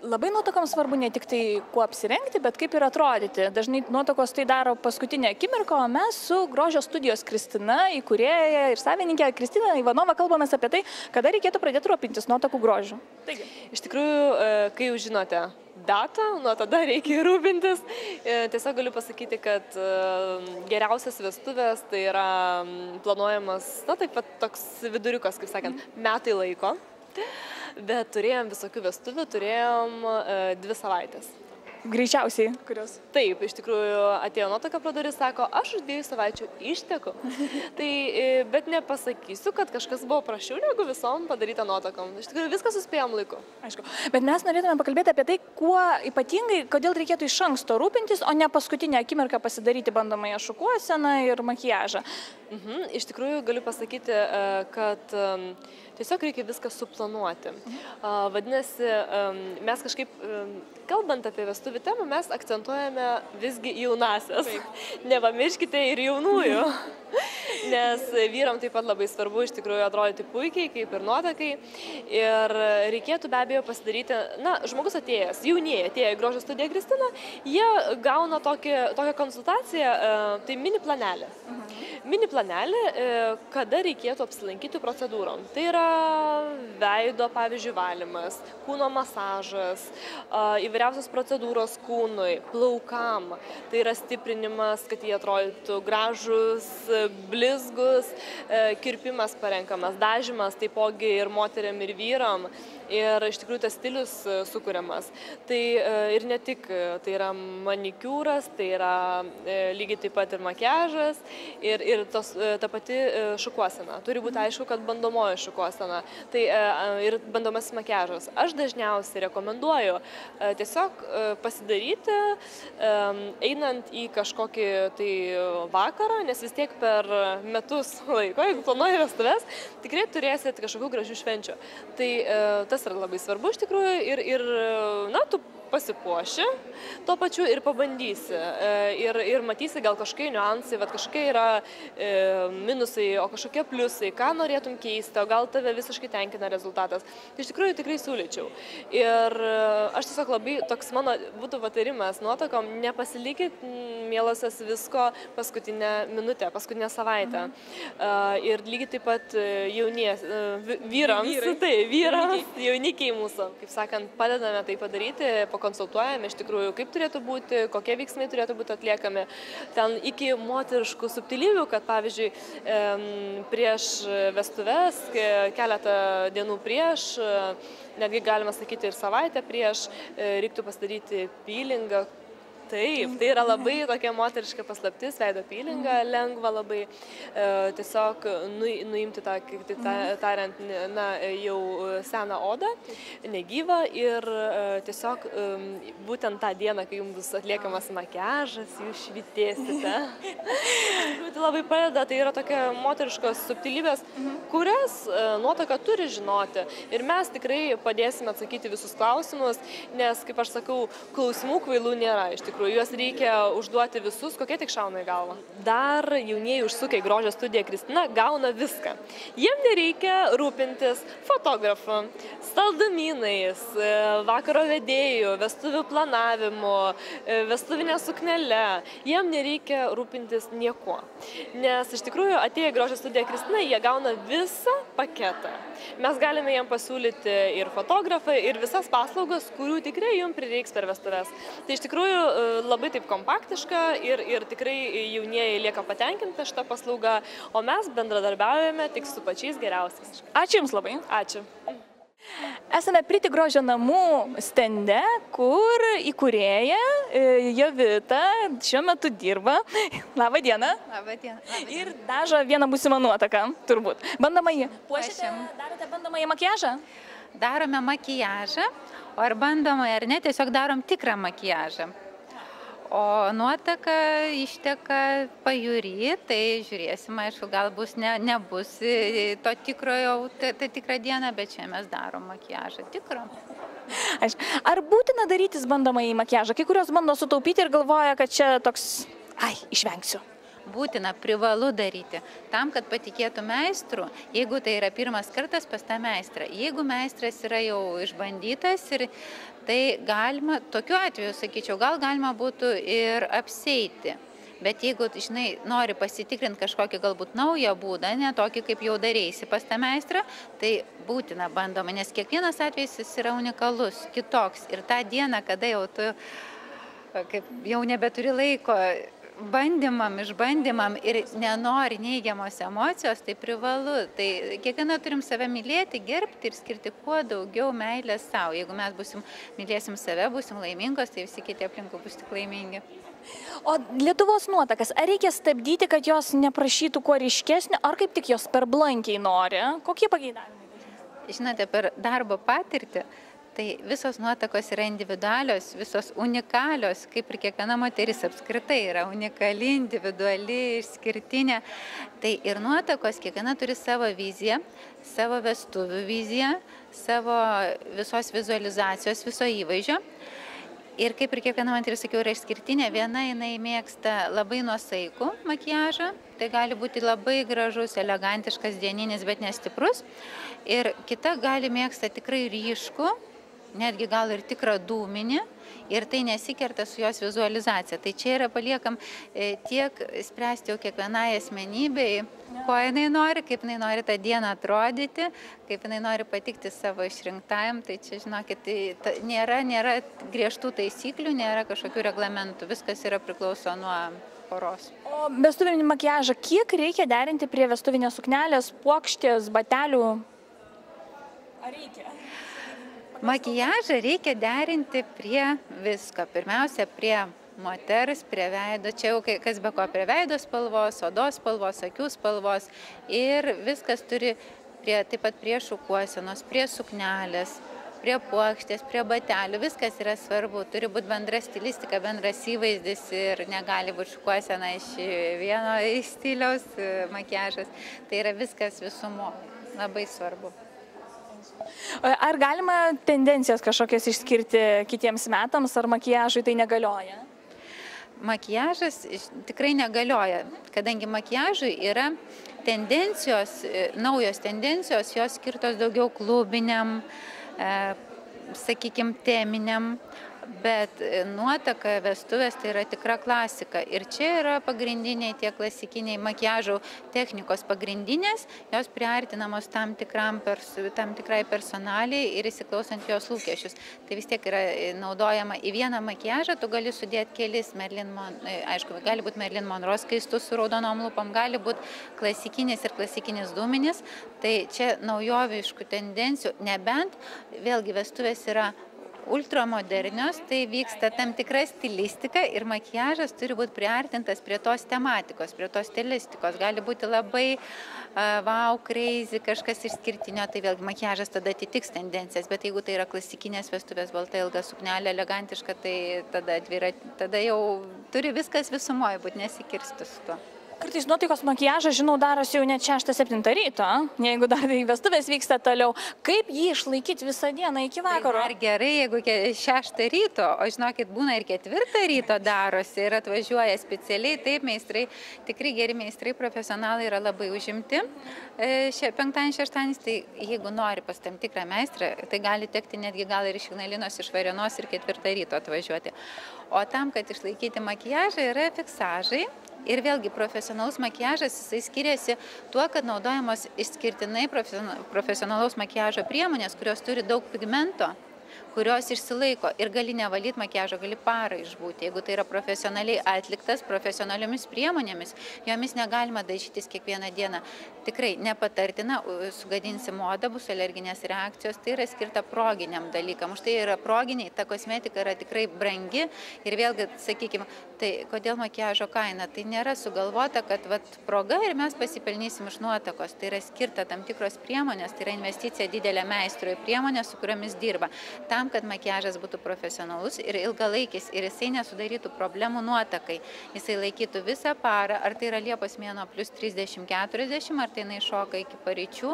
Labai nuotakoms svarbu ne tik tai, kuo apsirengti, bet kaip ir atrodyti. Dažnai nuotakos tai daro paskutinę akimirką, o mes su grožio studijos Kristina, įkūrėja ir savininkė Kristina Ivanova kalbamės apie tai, kada reikėtų pradėti rūpintis nuotakų grožiu. Taigi, iš tikrųjų, kai jau žinote datą, nuo tada reikia rūpintis. Tiesiog galiu pasakyti, kad geriausias vestuvės tai yra planuojamas, na taip pat toks viduriukas, kaip sakant, metai laiko. Bet turėjom visokių vestuvių, turėjom 2 savaitės. Greičiausiai, kurios? Taip, iš tikrųjų atėjo nuotaka pro duris, sako, aš už 2 savaičių išteku. Tai, bet nepasakysiu, kad kažkas buvo prašiau, negu visom padaryta nuotakom. Iš tikrųjų viską suspėjom laiku. Aišku, bet mes norėtume pakalbėti apie tai, kuo ypatingai, kodėl reikėtų iš anksto rūpintis, o ne paskutinę akimirką pasidaryti bandomąją šukuoseną ir makiažą. Iš tikrųjų galiu pasakyti, kad tiesiog reikia viską suplanuoti. Vadinasi, mes kažkaip, kalbant apie vestuvių temą, mes akcentuojame visgi jaunasias. Nepamirškite ir jaunųjų. Nes vyram taip pat labai svarbu iš tikrųjų atrodyti puikiai, kaip ir nuotakai. Ir reikėtų be abejo pasidaryti, na, žmogus atėjęs, jaunieji atėję į grožio studiją Kristina, jie gauna tokią konsultaciją, tai mini planelį. Mini planelį, kada reikėtų apsilankyti procedūrom. Tai yra veido, pavyzdžiui, valymas, kūno masažas, įvairiausios procedūros kūnui, plaukam. Tai yra stiprinimas, kad jie atrodytų gražus, blizgus, kirpimas parenkamas, dažymas, taipogi ir moteriam, ir vyram. Ir iš tikrųjų tas stilius sukuriamas. Tai ir ne tik, tai yra manikiūras, tai yra lygiai taip pat ir makiažas, ir ta pati šukuosena. Turi būti aišku, kad bandomoji šukuosena. Tai ir bandomasis makiažas. Aš dažniausiai rekomenduoju tiesiog pasidaryti, einant į kažkokį tai vakarą, nes vis tiek per metus laiko, jeigu planuoji vestuves, tikrai turėsit kažkokių gražių švenčių. Tai tas yra labai svarbu iš tikrųjų ir na, tu pasipuoši, tuo pačiu ir pabandysi. Ir matysi gal kažkokie niuansai, kažkokie yra minusai, o kažkokie pliusai, ką norėtum keisti, o gal tave visiškai tenkina rezultatas. Tai iš tikrųjų tikrai siūlyčiau. Ir aš tiesiog labai, toks mano būtų patarimas nuotakom, nepasilikit, mielosios, visko paskutinę minutę, paskutinę savaitę. Ir lygiai taip pat vyrams, jaunikiai mūsų, kaip sakant, padedame tai padaryti, pakonsultuojame iš tikrųjų, kaip turėtų būti, kokie veiksmai turėtų būti atliekami. Ten iki moteriškų subtilybių, kad pavyzdžiui, prieš vestuves, keletą dienų prieš, netgi galima sakyti ir savaitę prieš, reiktų pasidaryti peelingą. Taip, tai yra labai tokia moteriška paslaptis, veido peelingą, lengva labai tiesiog nuimti tą, kaip tariant, na, jau seną odą, negyvą ir tiesiog būtent tą dieną, kai jums bus atliekamas makiažas, jūs švitėsite. Tai labai padeda, tai yra tokia moteriškos subtilybės, kurias nuotaka turi žinoti. Ir mes tikrai padėsime atsakyti visus klausimus, nes, kaip aš sakau, klausimų kvailų nėra iš tikrųjų. Juos reikia užduoti visus, kokie tik šauna į galvą. Dar jaunieji užsukę į grožio studiją Kristina gauna viską. Jiem nereikia rūpintis fotografu, saldumynais, vakaro vedėjų, vestuvių planavimu, vestuvinė suknele. Jiem nereikia rūpintis niekuo. Nes iš tikrųjų atėję į grožio studiją Kristina, jie gauna visą paketą. Mes galime jiem pasiūlyti ir fotografą, ir visas paslaugas, kurių tikrai jums prireiks per vestuves. Tai iš tikrųjų labai taip kompaktiška ir tikrai jaunieji lieka patenkinti šitą paslaugą, o mes bendradarbiaujame tik su pačiais geriausiais. Ačiū Jums labai. Ačiū. Esame Priti grožio namų stende, kur įkūrėja Jovita šiuo metu dirba. Labą dieną. Labą dieną. Ir dažo vieną būsimą nuotaką, turbūt. Bandomąjį. Puošite, darote bandomąjį makiažą? Darome makiažą, o ar bandomąjį ar ne, tiesiog darom tikrą makiažą. O nuotaka išteka pajūry, tai žiūrėsim, aišku, gal nebus to tikrojo, tai tikrą dieną, bet čia mes darom makiažą tikrą. Ar būtina darytis bandomąjį makiažą? Kai kurios bando sutaupyti ir galvoja, kad čia toks, išvengsiu. būtina, privalu daryti, tam, kad patikėtų meistru, jeigu tai yra pirmas kartas pas tą meistrą. Jeigu meistras yra jau išbandytas, tai galima, tokiu atveju, sakyčiau, gal galima būtų ir apseiti. Bet jeigu, žinai, nori pasitikrinti kažkokį galbūt naują būdą, ne tokį, kaip jau darėsi pas tą meistrą, tai būtina bandoma, nes kiekvienas atvejis jis yra unikalus, kitoks. Ir tą dieną, kada jau tu jau nebeturi laiko išbandymam ir nenori neigiamos emocijos, tai privalu. Tai kiekvieną turim save mylėti, gerbti ir skirti kuo daugiau meilės savo. Jeigu mes mylėsim save, būsim laimingos, tai visi kiti aplinkui bus tik laimingi. O Lietuvos nuotakas, ar reikia stabdyti, kad jos neprašytų kuo ryškesnio, ar kaip tik jos per blankiai nori? Kokie pageidavimai? Žinote, per darbo patirtį, tai visos nuotakos yra individualios, visos unikalios, kaip ir kiekviena moteris apskritai yra unikali, individuali, išskirtinė. Tai ir nuotakos, kiekviena turi savo viziją, savo vestuvių viziją, savo visos vizualizacijos, viso įvaizdžio. Ir kaip ir kiekviena moteris, sakiau, yra išskirtinė, viena jinai mėgsta labai nuosaikų makiažą, tai gali būti labai gražus, elegantiškas, dieninis, bet nestiprus. Ir kita gali mėgsta tikrai ryškų, netgi gal ir tikrą dūminį, ir tai nesikerta su jos vizualizacija. Tai čia yra paliekam tiek spręsti jau kiekvienai asmenybei, ko jinai nori, kaip jinai nori tą dieną atrodyti, kaip jinai nori patikti savo išrinktajam. Tai čia, žinokit, nėra griežtų taisyklių, nėra kažkokių reglamentų, viskas yra priklauso nuo poros. O vestuvinį makiažą kiek reikia derinti prie vestuvinės suknelės, puokštės, batelių? Ar reikia? Makiažą reikia derinti prie visko. Pirmiausia, prie moters, prie veido. Čia jau kas be ko, prie veido spalvos, odos spalvos, akių spalvos. Ir viskas turi taip pat prie šukuosenos, prie suknelės, prie puokštės, prie batelių. Viskas yra svarbu. Turi būti bendra stilistika, bendras įvaizdis ir negali būti šukuosena iš vieno stiliaus makiažas. Tai yra viskas visumoje. Labai svarbu. Ar galima tendencijas kažkokias išskirti kitiems metams, ar makiažui tai negalioja? Makiažas tikrai negalioja, kadangi makiažui yra tendencijos, naujos tendencijos, jos skirtos daugiau klubiniam, sakykime, teminiam, bet nuotaka, vestuvės tai yra tikra klasika. Ir čia yra pagrindiniai tie klasikiniai makiažo technikos pagrindinės, jos priartinamos tam tikrai personaliai ir įsiklausant jos lūkesčius. Tai vis tiek yra naudojama į vieną makiažą, tu gali sudėti kelis aišku, gali būti Marilyn Monroe skaistus su raudonom lūpom, gali būti klasikinis ir klasikinis dūminis. Tai čia naujoviškų tendencijų, nebent vėlgi vestuvės yra ultramodernios, tai vyksta tam tikra stilistika ir makiažas turi būti priartintas prie tos tematikos, prie tos stilistikos. Gali būti labai wow, crazy, kažkas išskirtinio, tai vėlgi makiažas tada atitiks tendencijas, bet jeigu tai yra klasikinės vestuvės, balta ilga suknelė, elegantiška, tai tada jau turi viskas visumoje būti, nesikirsti su tuo. Kartais nuotaikos makiažas, žinau, darosi jau net 6-7 ryto, jeigu dar vestuvės vyksta toliau. Kaip jį išlaikyti visą dieną iki vakaro? Tai gerai, jeigu 6 ryto, o žinokit, būna ir 4 ryto darosi ir atvažiuoja specialiai, taip, meistrai, tikrai geri meistrai, profesionalai yra labai užimti. 5-6, tai jeigu nori pas tam tikrą meistrą, tai gali tekti netgi gal ir iš Ignalinos, iš Varėnos ir 4 ryto atvažiuoti. O tam, kad išlaikyti makiažą, yra fiksažai. Ir vėlgi profesionalus makiažas, jisai skiriasi tuo, kad naudojamos išskirtinai profesionalaus makiažo priemonės, kurios turi daug pigmento, kurios išsilaiko ir gali nevalyti makiažo, gali parą išbūti. Jeigu tai yra profesionaliai atliktas, profesionaliomis priemonėmis, jomis negalima dažytis kiekvieną dieną. Tikrai nepatartina, sugadinsi modą, bus alerginės reakcijos, tai yra skirta proginiam dalykam. Už tai yra proginiai, ta kosmetika yra tikrai brangi ir vėlgi, sakykime, tai kodėl makiažo kaina? Tai nėra sugalvota, kad proga ir mes pasipelnysim iš nuotakos. Tai yra skirta tam tikros priemonės, tai yra investicija didelė meistrui, priemonės, su kuriomis dirba. Tam, kad makiažas būtų profesionalus ir ilgalaikis ir jisai nesudarytų problemų nuotakai. Jisai laikytų visą parą, ar tai yra Liepos mėnuo plus 30-40, ar tai jinai šoka iki paryčių.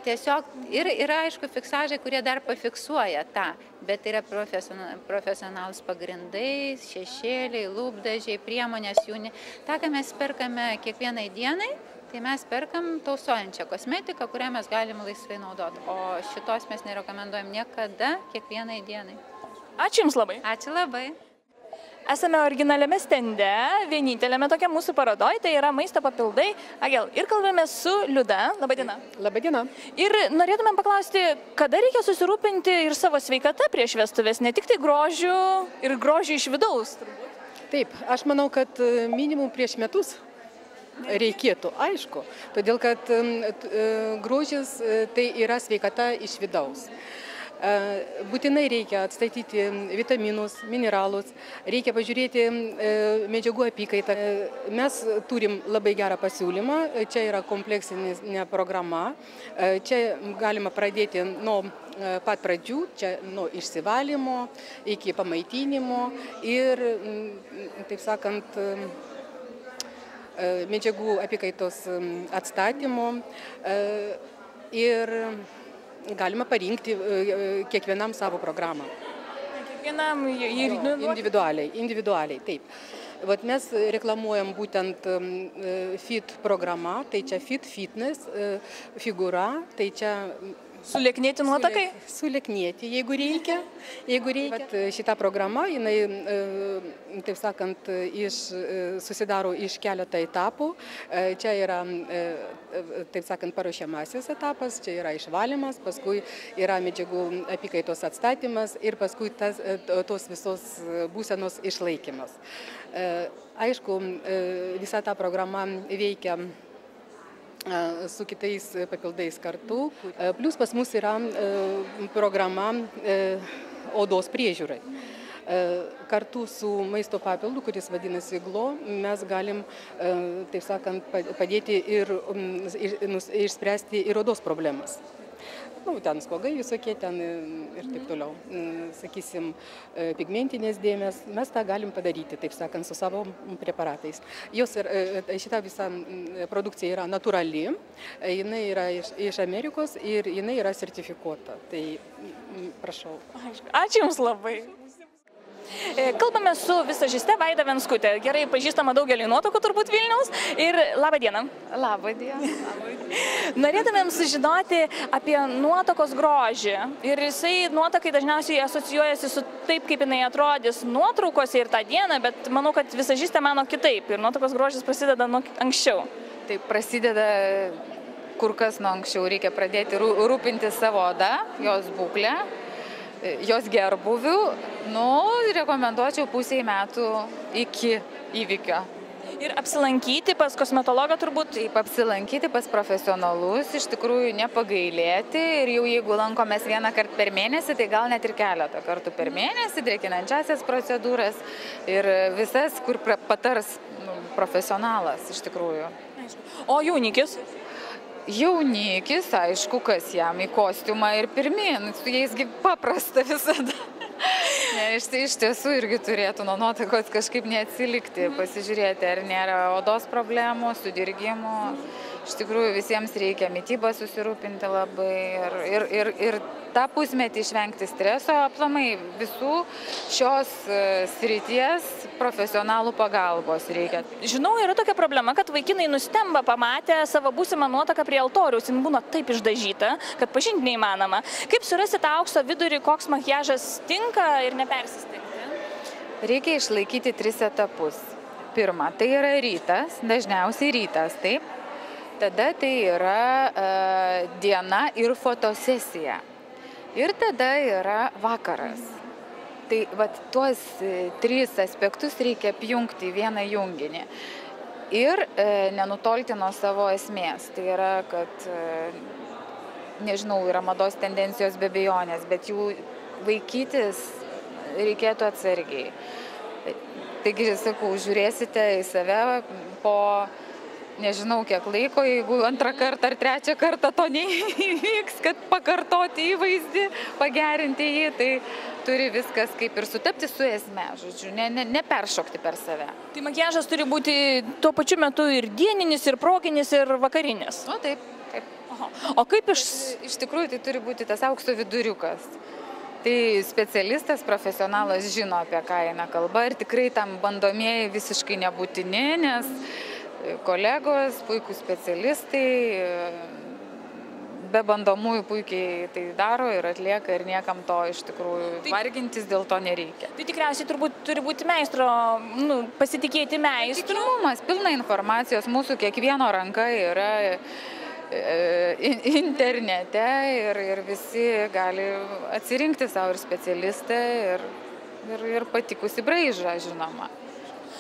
tiesiog yra aišku fiksažai, kurie dar pafiksuoja tą, bet yra profesionalūs pagrindai, šešėliai, lūpdažiai, priemonės jų. Ta, ką mes perkame kiekvienai dienai, tai mes perkam tausojančią kosmetiką, kurią mes galim laisvai naudoti, o šitos mes nerekomenduojam niekada kiekvienai dienai. Ačiū Jums labai. Ačiū labai. Esame originaliame stende, vienintelėme tokia mūsų parodoj, tai yra maisto papildai. Agel, ir kalbame su Liuda. Labadiena. Labadiena. Ir norėtumėm paklausti, kada reikia susirūpinti ir savo sveikata prieš vestuvės, ne tik tai grožiu ir grožiu iš vidaus. Taip, aš manau, kad minimum prieš metus reikėtų, aišku, todėl kad grožis tai yra sveikata iš vidaus. Būtinai reikia atstatyti vitaminus, mineralus, reikia pažiūrėti medžiagų apykaitą. Mes turim labai gerą pasiūlymą, čia yra kompleksinė programa, čia galima pradėti nuo pat pradžių, čia nuo išsivalymo iki pamaitinimo ir, taip sakant, medžiagų apykaitos atstatymo ir galima parinkti kiekvienam savo programą. Kiekvienam individualiai, taip. Vat mes reklamuojam būtent FIT programą, tai čia FIT fitness, figūra, tai čia sulieknėti nuotakai? Sulieknėti, jeigu reikia. Vat šita programa, jinai, taip sakant, susidaro iš keletą etapų. Čia yra, taip sakant, paruošiamasis etapas, čia yra išvalymas, paskui yra medžiagų apykaitos atstatymas ir paskui tos visos būsenos išlaikymas. Aišku, visa ta programa veikia su kitais papildais kartu. Plius pas mus yra programa odos priežiūrai. Kartu su maisto papildu, kuris vadinasi GLO, mes galim, taip sakant, padėti ir išspręsti ir odos problemas. Ten spuogai visokie ten ir taip toliau. Sakysim, pigmentinės dėmės, mes tą galim padaryti, taip sakant, su savo preparatais. Šita visa produkcija yra natūrali, jinai yra iš Amerikos ir jinai yra sertifikuota. Tai prašau. Ačiū Jums labai. Kalbame su visažiste Vaida Venskutė, gerai pažįstama daugelį nuotakų turbūt Vilniaus. Ir labą dieną. Labą dieną. Norėtumėm sužinoti apie nuotakos grožį. Ir jisai nuotakai dažniausiai asocijuojasi su taip, kaip jinai atrodys nuotraukose ir tą dieną, bet manau, kad visažistė mano kitaip. Ir nuotakos grožis prasideda nuo anksčiau. Taip, prasideda kur kas nuo anksčiau. Reikia pradėti rūpinti savo odą, jos būklę, jos gerbuvių. Rekomenduočiau pusei metų iki įvykio. Ir apsilankyti pas kosmetologą turbūt? Taip, apsilankyti pas profesionalus, iš tikrųjų nepagailėti ir jau jeigu lankomės vieną kartą per mėnesį, tai gal net ir keletą kartų per mėnesį, drėkinančiasias procedūras ir visas, kur patars profesionalas iš tikrųjų. O jaunikis? Jaunikis, aišku, kas jam į kostiumą ir pirmyn, su jaisgi paprasta visada. Iš tiesų irgi turėtų nuo nuotaikos kažkaip neatsilikti, pasižiūrėti, ar nėra odos problemų, sudirgimų. Iš tikrųjų visiems reikia mitybą susirūpinti labai ir tą pusmetį išvengti streso, aplamai visų šios srities profesionalų pagalbos reikia. Žinau, yra tokia problema, kad vaikinai nustemba pamatę savo būsimą nuotaką prie altoriaus. Jis būna taip išdažyta, kad pažinti neįmanoma. Kaip surasti tą aukso vidurį, koks makiažas tinka ir nepersistengti? Reikia išlaikyti 3 etapus. Pirma, tai yra rytas, dažniausiai rytas, taip. Tada tai yra diena ir fotosesija. Ir tada yra vakaras. Tai tuos 3 aspektus reikia apjungti į vieną junginį. Ir nenutolti nuo savo esmės. Tai yra, kad, nežinau, yra mados tendencijos be abejonės, bet jų vaikytis reikėtų atsargiai. Taigi, sakau, žiūrėsite į save po nežinau kiek laiko, jeigu 2 kartą ar 3 kartą to neįvyks, kad pakartoti įvaizdį, pagerinti jį, tai turi viskas kaip ir sutapti su esme, žodžiu, neperšokti per save. Tai makiažas turi būti tuo pačiu metu ir dieninis, ir proginis, ir vakarinis? Taip. O kaip Iš tikrųjų, tai turi būti tas aukso viduriukas. Tai specialistas, profesionalas žino, apie ką eina kalba ir tikrai tam bandomieji visiškai nebūtini, nes kolegos, puikūs specialistai, be bandomųjų puikiai tai daro ir atlieka ir niekam to iš tikrųjų vargintis dėl to nereikia. Tai tikriausiai turbūt turi būti meistro, pasitikėti meistru. Patikimumas, pilna informacijos, mūsų kiekvieno ranka yra internete ir visi gali atsirinkti savo ir specialistą ir patikusi braižą, žinoma.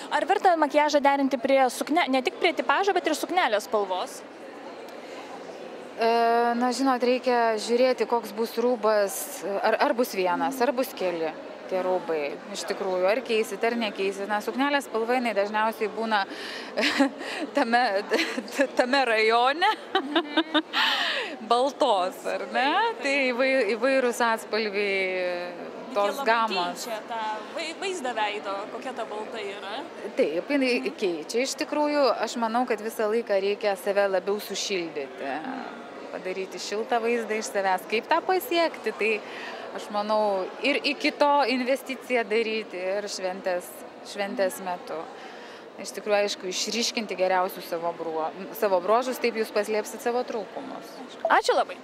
Ar verta makiažą derinti prie ne tik prie tipažo, bet ir suknelės spalvos? Na, žinot, reikia žiūrėti, koks bus rūbas, ar bus vienas, ar bus keli tie rūbai. Iš tikrųjų, ar keisit, ar nekeisit. Na, suknelės spalva, jinai dažniausiai būna tame rajone baltos, ar ne? Tai įvairūs atspalviai tos gamos. Keičia tą vaizdą veido, kokia ta balta yra? Taip, jinai keičia. Iš tikrųjų, aš manau, kad visą laiką reikia save labiau sušildyti, padaryti šiltą vaizdą iš savęs. Kaip tą pasiekti, tai aš manau, ir iki to investiciją daryti, ir šventės metu. Iš tikrųjų, aišku, išryškinti geriausius savo bruožus, taip jūs paslėpsit savo trūkumus. Ačiū labai.